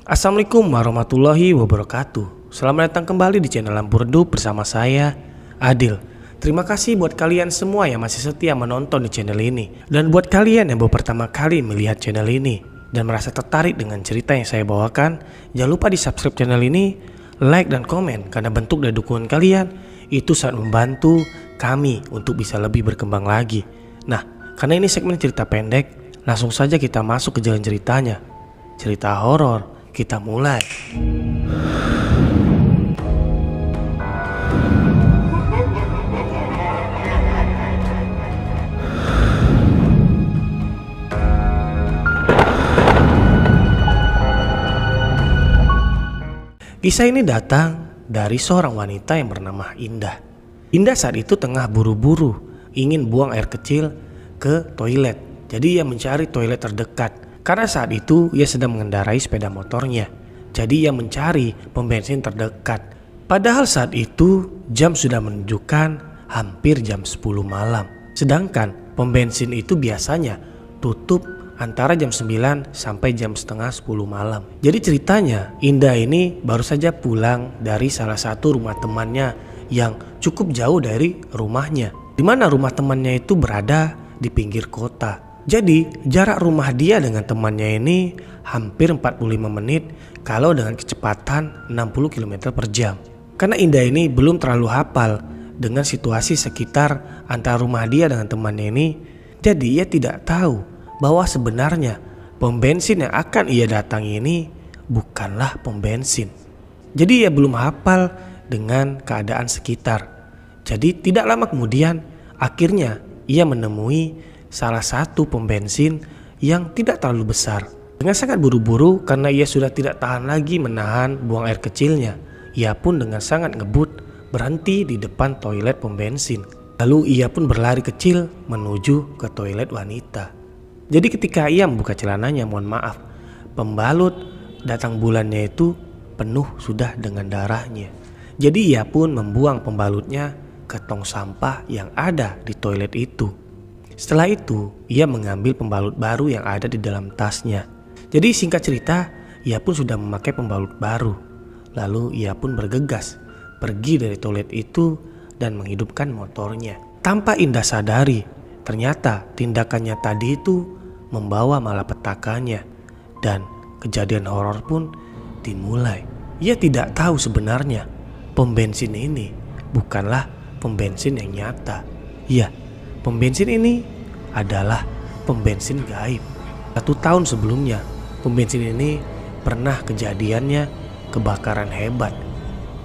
Assalamualaikum warahmatullahi wabarakatuh. Selamat datang kembali di channel Lampu Redup bersama saya, Adil. Terima kasih buat kalian semua yang masih setia menonton di channel ini. Dan buat kalian yang baru pertama kali melihat channel ini dan merasa tertarik dengan cerita yang saya bawakan, jangan lupa di subscribe channel ini, like dan komen, karena bentuk dan dukungan kalian itu sangat membantu kami untuk bisa lebih berkembang lagi. Nah, karena ini segmen cerita pendek, langsung saja kita masuk ke jalan ceritanya. Cerita horor, kita mulai. Kisah ini datang dari seorang wanita yang bernama Indah. Indah saat itu tengah buru-buru ingin buang air kecil ke toilet. Jadi ia mencari toilet terdekat. Karena saat itu ia sedang mengendarai sepeda motornya. Jadi ia mencari pom bensin terdekat. Padahal saat itu jam sudah menunjukkan hampir jam 10 malam. Sedangkan pom bensin itu biasanya tutup antara jam 9 sampai jam setengah 10 malam. Jadi ceritanya Indah ini baru saja pulang dari salah satu rumah temannya yang cukup jauh dari rumahnya. Di mana rumah temannya itu berada di pinggir kota. Jadi jarak rumah dia dengan temannya ini hampir 45 menit kalau dengan kecepatan 60 km per jam. Karena Indah ini belum terlalu hafal dengan situasi sekitar antara rumah dia dengan temannya ini. Jadi ia tidak tahu bahwa sebenarnya pom bensin yang akan ia datangi ini bukanlah pom bensin. Jadi ia belum hafal dengan keadaan sekitar. Jadi tidak lama kemudian akhirnya ia menemui salah satu pom bensin yang tidak terlalu besar. Dengan sangat buru-buru karena ia sudah tidak tahan lagi menahan buang air kecilnya, ia pun dengan sangat ngebut berhenti di depan toilet pom bensin. Lalu ia pun berlari kecil menuju ke toilet wanita. Jadi ketika ia membuka celananya, mohon maaf, pembalut datang bulannya itu penuh sudah dengan darahnya. Jadi ia pun membuang pembalutnya ke tong sampah yang ada di toilet itu. Setelah itu, ia mengambil pembalut baru yang ada di dalam tasnya. Jadi singkat cerita, ia pun sudah memakai pembalut baru. Lalu ia pun bergegas pergi dari toilet itu dan menghidupkan motornya. Tanpa Indah sadari, ternyata tindakannya tadi itu membawa malapetakannya. Dan kejadian horor pun dimulai. Ia tidak tahu sebenarnya pom bensin ini bukanlah pom bensin yang nyata. Iya, pom bensin ini adalah pom bensin gaib. 1 tahun sebelumnya, pom bensin ini pernah kejadiannya kebakaran hebat.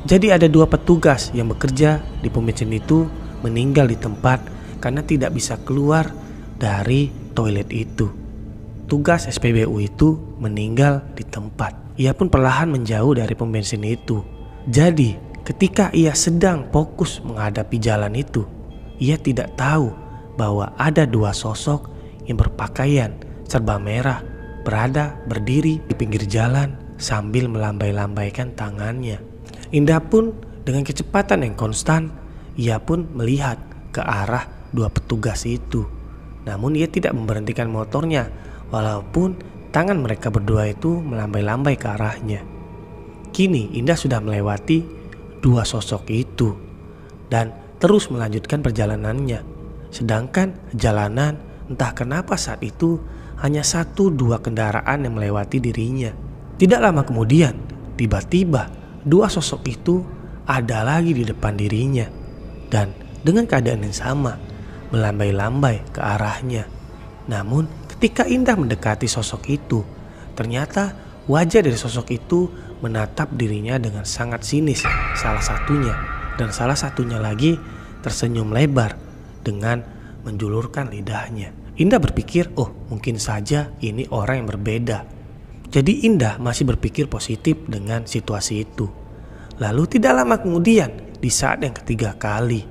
Jadi ada 2 petugas yang bekerja di pom bensin itu meninggal di tempat karena tidak bisa keluar dari toilet itu. Tugas SPBU itu meninggal di tempat. Ia pun perlahan menjauh dari pom bensin itu. Jadi ketika ia sedang fokus menghadapi jalan itu, ia tidak tahu bahwa ada 2 sosok yang berpakaian serba merah berada berdiri di pinggir jalan sambil melambai-lambaikan tangannya. Indah pun dengan kecepatan yang konstan, ia pun melihat ke arah 2 petugas itu. Namun ia tidak memberhentikan motornya walaupun tangan mereka berdua itu melambai-lambai ke arahnya. Kini Indah sudah melewati 2 sosok itu dan terus melanjutkan perjalanannya. Sedangkan jalanan entah kenapa saat itu hanya 1-2 kendaraan yang melewati dirinya. Tidak lama kemudian tiba-tiba 2 sosok itu ada lagi di depan dirinya. Dan dengan keadaan yang sama melambai-lambai ke arahnya. Namun ketika Indah mendekati sosok itu, ternyata wajah dari sosok itu menatap dirinya dengan sangat sinis salah satunya. Dan salah satunya lagi tersenyum lebar dengan menjulurkan lidahnya. Indah berpikir, oh mungkin saja ini orang yang berbeda. Jadi Indah masih berpikir positif dengan situasi itu. Lalu tidak lama kemudian di saat yang ketiga kali,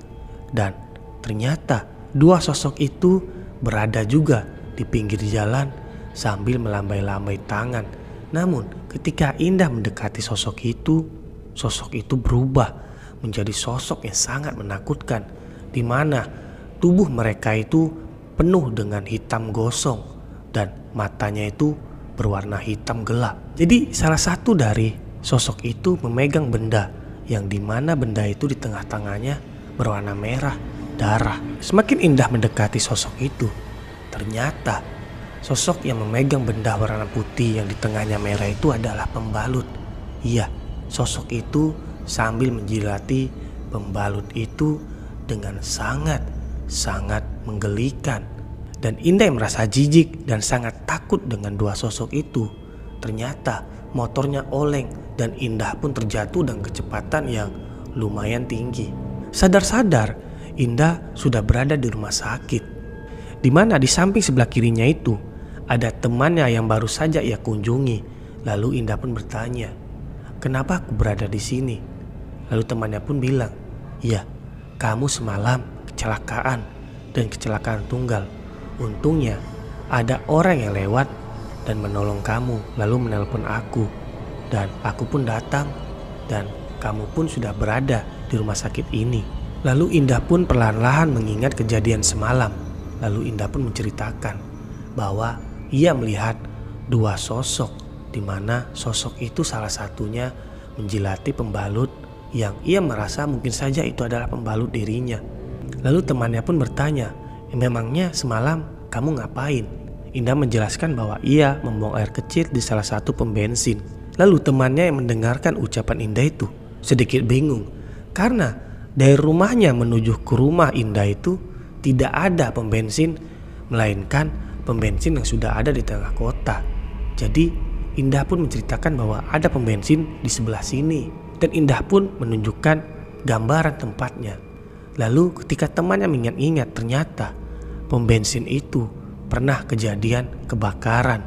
dan ternyata 2 sosok itu berada juga di pinggir jalan sambil melambai-lambai tangan. Namun ketika Indah mendekati sosok itu berubah menjadi sosok yang sangat menakutkan, di mana tubuh mereka itu penuh dengan hitam gosong dan matanya itu berwarna hitam gelap. Jadi salah satu dari sosok itu memegang benda yang dimana benda itu di tengah tangannya berwarna merah darah. Semakin indah mendekati sosok itu, ternyata sosok yang memegang benda warna putih yang di tengahnya merah itu adalah pembalut. Iya, sosok itu sambil menjilati pembalut itu dengan sangat menggelikan. Dan Indah yang merasa jijik dan sangat takut dengan dua sosok itu. Ternyata motornya oleng dan Indah pun terjatuh dengan kecepatan yang lumayan tinggi. Sadar-sadar, Indah sudah berada di rumah sakit, di mana di samping sebelah kirinya itu ada temannya yang baru saja ia kunjungi. Lalu Indah pun bertanya, "Kenapa aku berada di sini?" Lalu temannya pun bilang, "Ya, kamu semalam kecelakaan dan kecelakaan tunggal. Untungnya ada orang yang lewat dan menolong kamu, lalu menelpon aku. Dan aku pun datang dan kamu pun sudah berada di rumah sakit ini." Lalu Indah pun perlahan-lahan mengingat kejadian semalam. Lalu Indah pun menceritakan bahwa ia melihat dua sosok, di mana sosok itu salah satunya menjilati pembalut yang ia merasa mungkin saja itu adalah pembalut dirinya. Lalu temannya pun bertanya, "Memangnya semalam kamu ngapain?" Indah menjelaskan bahwa ia membuang air kecil di salah satu pom bensin. Lalu temannya yang mendengarkan ucapan Indah itu sedikit bingung, karena dari rumahnya menuju ke rumah Indah itu tidak ada pom bensin, melainkan pom bensin yang sudah ada di tengah kota. Jadi Indah pun menceritakan bahwa ada pom bensin di sebelah sini, dan Indah pun menunjukkan gambaran tempatnya. Lalu ketika temannya mengingat-ingat, ternyata pom bensin itu pernah kejadian kebakaran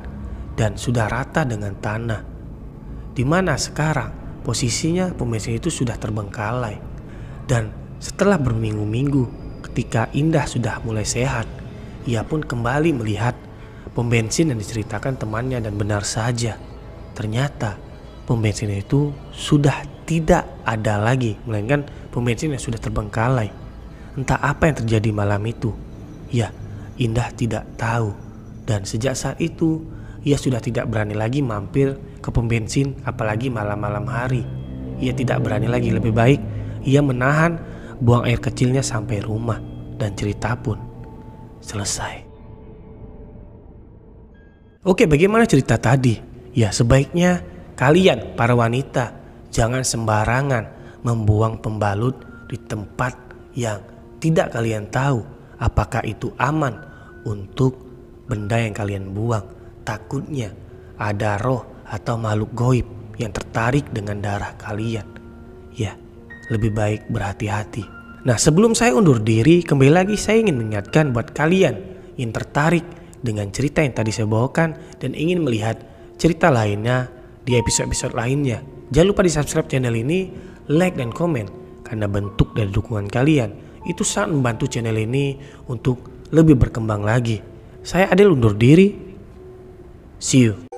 dan sudah rata dengan tanah, di mana sekarang posisinya pom bensin itu sudah terbengkalai. Dan setelah berminggu-minggu, ketika Indah sudah mulai sehat, ia pun kembali melihat pom bensin yang diceritakan temannya, dan benar saja, ternyata pom bensin itu sudah tidak ada lagi, melainkan pom bensin yang sudah terbengkalai. Entah apa yang terjadi malam itu, ya Indah tidak tahu. Dan sejak saat itu ia sudah tidak berani lagi mampir ke pom bensin, apalagi malam-malam hari. Ia tidak berani lagi, lebih baik ia menahan buang air kecilnya sampai rumah, dan cerita pun selesai. Oke, bagaimana cerita tadi? Ya, sebaiknya kalian para wanita jangan sembarangan membuang pembalut di tempat yang tidak kalian tahu apakah itu aman untuk benda yang kalian buang. Takutnya ada roh atau makhluk goib yang tertarik dengan darah kalian. Ya, lebih baik berhati-hati. Nah, sebelum saya undur diri, kembali lagi saya ingin mengingatkan buat kalian yang tertarik dengan cerita yang tadi saya bawakan dan ingin melihat cerita lainnya di episode-episode lainnya, jangan lupa di subscribe channel ini, like dan komen, karena bentuk dari dukungan kalian itu sangat membantu channel ini untuk lebih berkembang lagi. Saya Adel undur diri. See you.